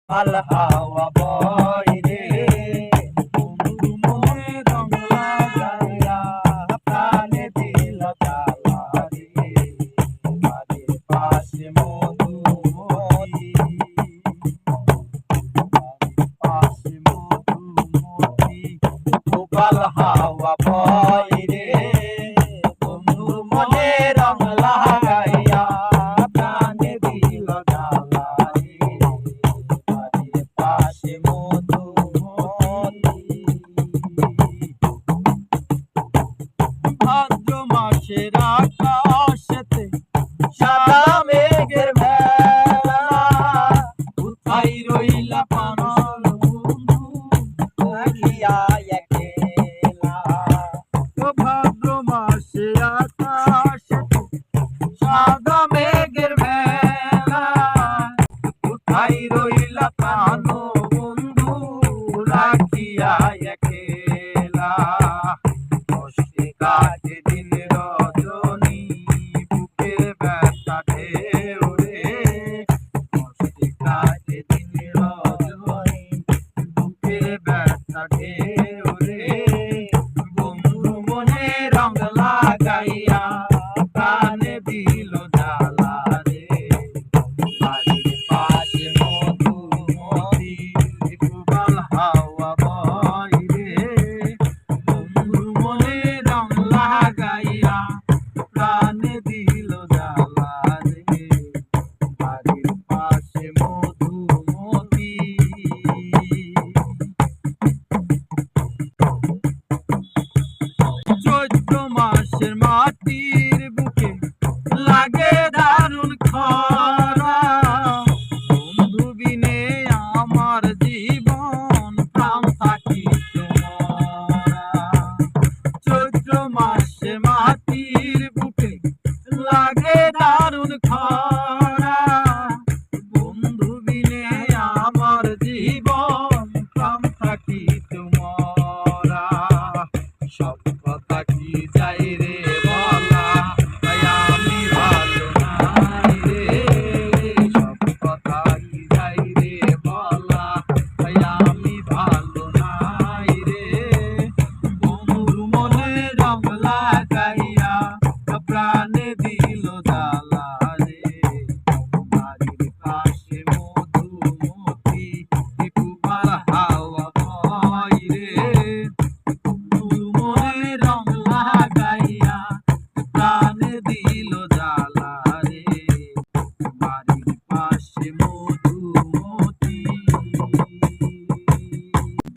আল হাওয়া বয় রে বন্ধু মনে রং লাগাইয়া প্রাণে দিল জ্বালা রে বাড়ির পাশে মধুমতি পাশে মধুমতি গোপাল হাওয়া বয় রে বন্ধু মনে রং লাগাইয়া প্রাণে দিল জ্বালা রে বাড়ির পাশে মধুমতি ভাদ্র মাসের আকাশেতে সাদা মেঘের ভেলা কোথায় রইলা পাগল বন্ধু থাকিয়া একলা ও ভাদ্র মাসে আকাশেতে সাদা মেঘের ভেলা কোথায় রইলা পানো বন্ধু রাখিয়া একলা কষ্টে কাটে দিন রজনী বুকের ব্যথা ঢেউ রে কষ্টে কাটে দিন রজনী বুকের ব্যথা ঢেউ রে বন্ধু মনে রং লাগাইয়া প্রাণে দিল জ্বালা রে বাড়ির পাশে মধুমতি গোপাল হাওয়া বয় রে বন্ধু মনে রং লাগাইয়া প্রাণে দিল জ্বালা রে বাড়ির পাশে মধুমতি চৈত্র মাসের মাটির বুকে লাগে দারুণ খরা বন্ধু বিনে আমার জীবন প্রাণ থাকি তোমারা চৈত্র মাসে মাটির বুকে লাগে দারুণ খরা বন্ধু বিনে আমার জীবন প্রাণ থাকি তোমারা সব কথা কি যাই রে বলা তাই আমি ভালো নাই রে সব কথা কি যাই রে বলা তাই আমি ভালো নাই রে বন্ধু মনে রং লাগাইয়া প্রাণে দিল জ্বালা রে বাড়ির পাশে মধুমতি গোপাল হাওয়া বয় রে মনে রং লাগাইয়া প্রাণে দিল জ্বালা রে বাড়ির পাশে মধুমতি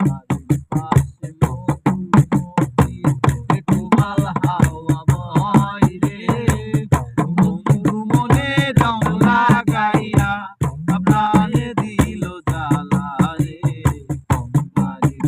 বাড়ির পাশে মধুমতি গোপাল হাওয়া বয় রে বন্ধু মনে রং লাগাইয়া প্রাণে দিল জ্বালা রে বাড়ির